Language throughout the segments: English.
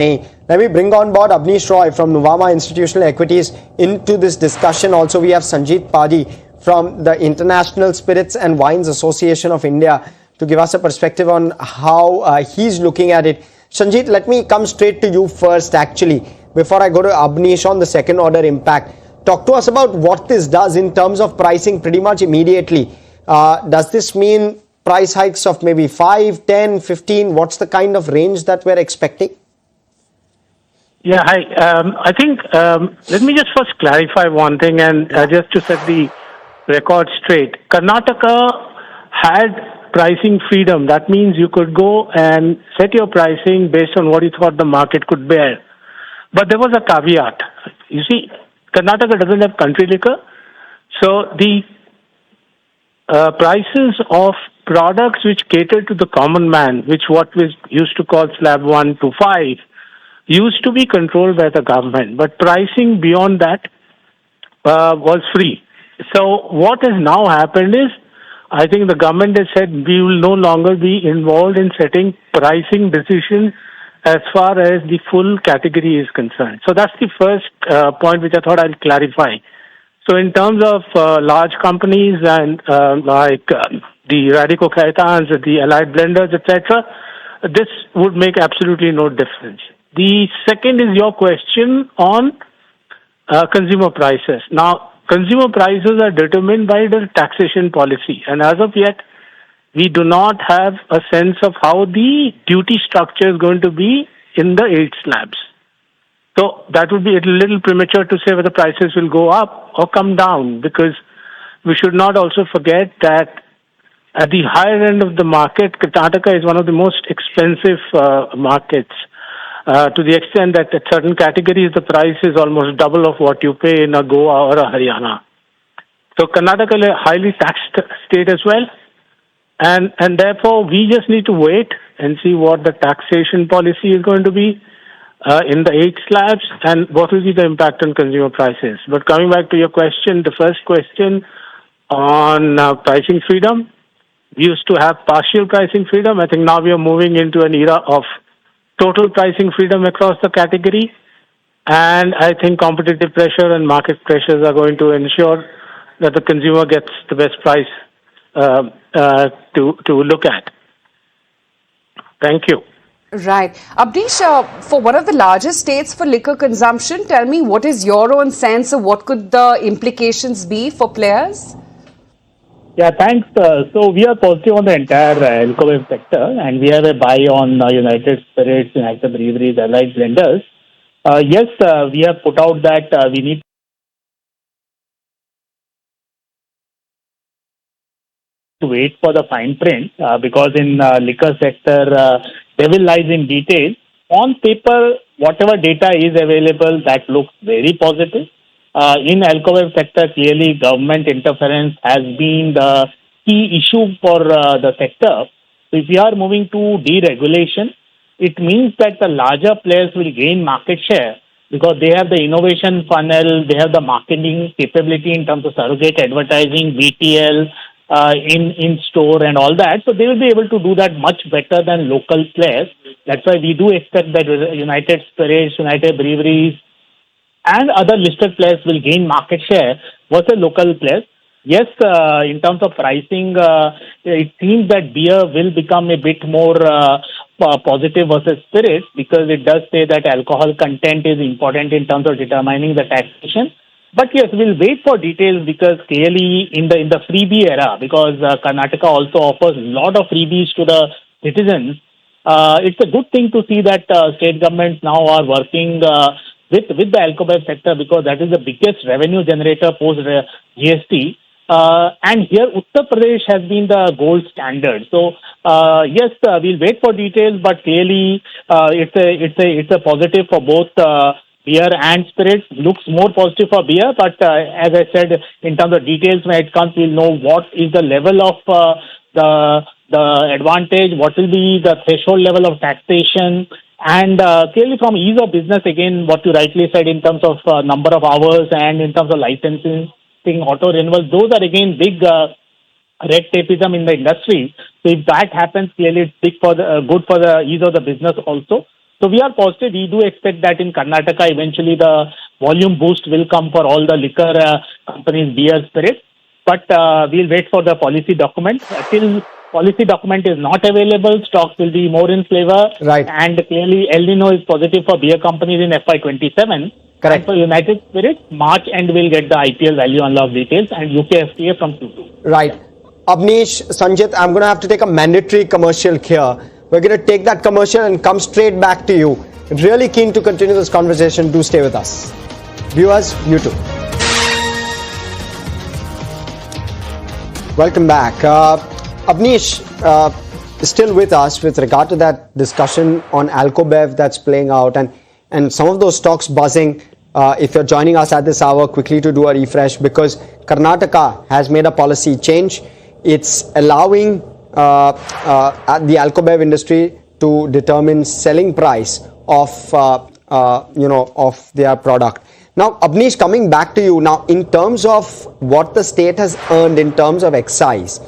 Let me bring on board Abneesh Roy from Nuvama Institutional Equities into this discussion. Also, we have Sanjeet Padi from the International Spirits and Wines Association of India to give us a perspective on how he's looking at it. Sanjeet, let me come straight to you first, actually, before I go to Abneesh on the second order impact. Talk to us about what this does in terms of pricing pretty much immediately. Does this mean price hikes of maybe 5, 10, 15? What's the kind of range that we're expecting? Yeah, hi. I think let me just first clarify one thing and just to set the record straight. Karnataka had pricing freedom. That means you could go and set your pricing based on what you thought the market could bear. But there was a caveat. You see, Karnataka doesn't have country liquor, so the prices of products which cater to the common man, which what we used to call slab 1 to 5, used to be controlled by the government, but pricing beyond that was free. So what has now happened is, I think the government has said we will no longer be involved in setting pricing decisions as far as the full category is concerned. So that's the first point which I thought I'll clarify. So in terms of large companies and the Radico Khaitans, the Allied Blenders, etc., this would make absolutely no difference. The second is your question on consumer prices. Now, consumer prices are determined by the taxation policy, and as of yet, we do not have a sense of how the duty structure is going to be in the 8 slabs. So that would be a little premature to say whether prices will go up or come down, because we should not also forget that at the higher end of the market, Karnataka is one of the most expensive markets. To the extent that at certain categories the price is almost double of what you pay in a Goa or a Haryana. So Karnataka is a highly taxed state as well, and therefore we just need to wait and see what the taxation policy is going to be in the 8 slabs and what will be the impact on consumer prices. But coming back to your question, the first question on pricing freedom, we used to have partial pricing freedom. I think now we are moving into an era of total pricing freedom across the category, and I think competitive pressure and market pressures are going to ensure that the consumer gets the best price to look at. Thank you. Right. Abneesh, for one of the largest states for liquor consumption, tell me what is your own sense of what could the implications be for players? Yeah, thanks. So we are positive on the entire alcohol sector, and we have a buy on United Spirits, United Breweries, Allied Blenders. Yes, we have put out that we need to wait for the fine print because in liquor sector, devil lies in detail. On paper, whatever data is available, that looks very positive. In alcohol sector, clearly government interference has been the key issue for the sector. So if we are moving to deregulation, it means that the larger players will gain market share because they have the innovation funnel, they have the marketing capability in terms of surrogate advertising, BTL, in store and all that. So they will be able to do that much better than local players. That's why we do expect that United Spirits, United Breweries, and other listed players will gain market share versus local players. Yes, in terms of pricing, it seems that beer will become a bit more positive versus spirits because it does say that alcohol content is important in terms of determining the taxation. But yes, we'll wait for details because clearly in the freebie era, because Karnataka also offers a lot of freebies to the citizens, it's a good thing to see that state governments now are working with the alcohol sector because that is the biggest revenue generator post GST. And here Uttar Pradesh has been the gold standard. So yes, we'll wait for details, but clearly it's a positive for both beer and spirits. Looks more positive for beer, but as I said, in terms of details when it comes, we'll know what is the level of the advantage, what will be the threshold level of taxation. And clearly from ease of business, again, what you rightly said in terms of number of hours and in terms of licensing, auto renewals, those are again big red tapeism in the industry. So if that happens, clearly it's good for the ease of the business also. So we are positive. We do expect that in Karnataka, eventually the volume boost will come for all the liquor companies, beer, spirits. But we'll wait for the policy document. Till policy document is not available, stocks will be more in flavor. Right. And clearly, El Nino is positive for beer companies in FY27. Correct. And for United Spirits, March end we'll get the IPL value unlock details and UK FTA from Q2. Right. Abneesh, Sanjit, I'm going to have to take a mandatory commercial here. We're going to take that commercial and come straight back to you. Really keen to continue this conversation. Do stay with us. Viewers, you too. Welcome back. Abneesh, still with us with regard to that discussion on Alcobev that's playing out and some of those stocks buzzing. If you're joining us at this hour, quickly to do a refresh because Karnataka has made a policy change. It's allowing the Alcobev industry to determine selling price of of their product. Now, Abneesh, coming back to you now, in terms of what the state has earned in terms of excise,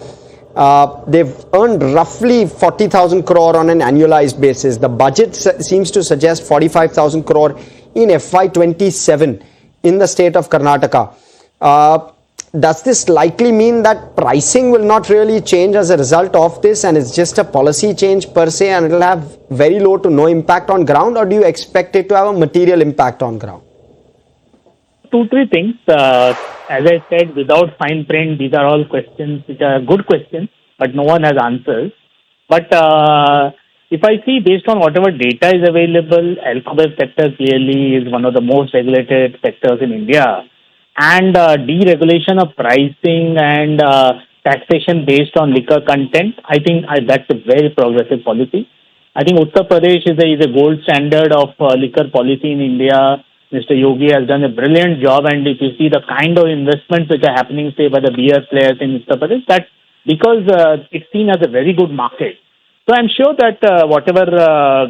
they've earned roughly 40,000 crore on an annualized basis. The budget seems to suggest 45,000 crore in FY27 in the state of Karnataka. Does this likely mean that pricing will not really change as a result of this and it's just a policy change per se and it will have very low to no impact on ground, or do you expect it to have a material impact on ground? 2-3 things. As I said, without fine print, these are all questions which are good questions, but no one has answers. But if I see based on whatever data is available, alcohol sector clearly is one of the most regulated sectors in India. And deregulation of pricing and taxation based on liquor content, I think that's a very progressive policy. I think Uttar Pradesh is a gold standard of liquor policy in India. Mr. Yogi has done a brilliant job, and if you see the kind of investments which are happening, say, by the beer players in Uttar Pradesh, that's because it's seen as a very good market. So I'm sure that whatever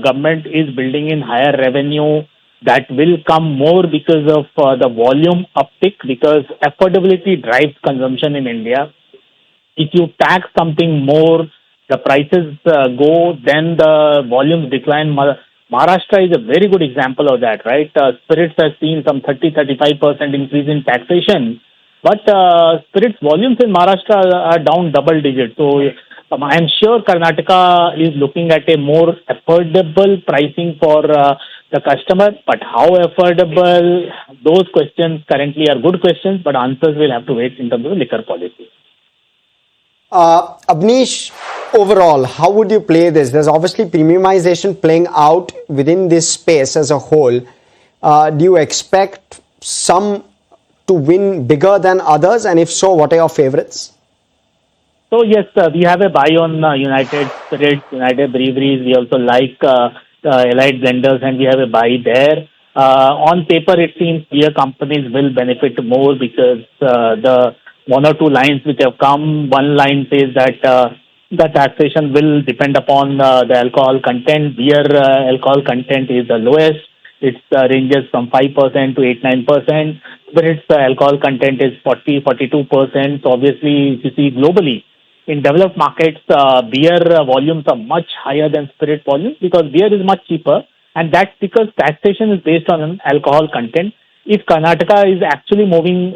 government is building in higher revenue, that will come more because of the volume uptick, because affordability drives consumption in India. If you tax something more, the prices go, then the volumes decline. Maharashtra is a very good example of that, right? Spirits has seen some 30-35% increase in taxation, but spirits volumes in Maharashtra are down double digits. So I'm sure Karnataka is looking at a more affordable pricing for the customer, but how affordable, those questions currently are good questions, but answers will have to wait in terms of liquor policy. Abneesh, overall, how would you play this? There's obviously premiumization playing out within this space as a whole. Do you expect some to win bigger than others? And if so, what are your favorites? So yes, we have a buy on United Spirits, United Breweries. We also like Allied Blenders, and we have a buy there. On paper, it seems beer companies will benefit more because the one or two lines which have come, one line says that the taxation will depend upon the alcohol content. Beer alcohol content is the lowest. It ranges from 5% to 8-9%. Spirits alcohol content is 40-42%. So obviously, if you see globally, in developed markets, beer volumes are much higher than spirit volumes because beer is much cheaper, and that's because taxation is based on an alcohol content. If Karnataka is actually moving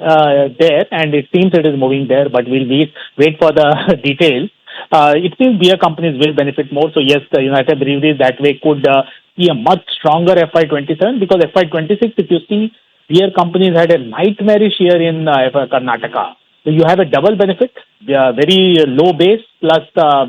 there, and it seems it is moving there, but we'll wait for the details, it seems beer companies will benefit more. So yes, the United Breweries that way could see a much stronger FY27 because FY26, if you see, beer companies had a nightmarish year in Karnataka. So you have a double benefit, very low base, plus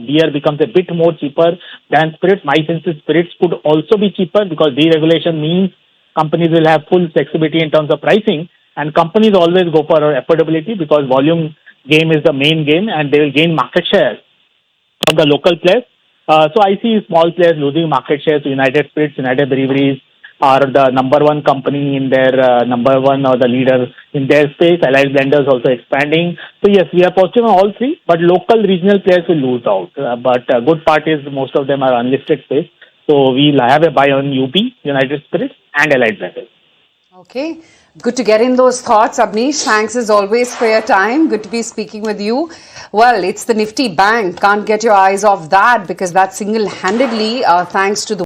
beer becomes a bit more cheaper than spirits. My sense is spirits could also be cheaper because deregulation means companies will have full flexibility in terms of pricing, and companies always go for affordability because volume game is the main game, and they will gain market share from the local players. So I see small players losing market share. So United Spirits, United Breweries are the number one company in their number one or the leader in their space. Allied Blenders also expanding. So yes, we are positive on all three, but local regional players will lose out. But good part is most of them are unlisted space. So we'll have a buy on UP, United Spirits and Allied Blenders. Okay. Good to get in those thoughts, Abneesh. Thanks as always for your time. Good to be speaking with you. Well, it's the Nifty Bank. Can't get your eyes off that because that single-handedly, thanks to the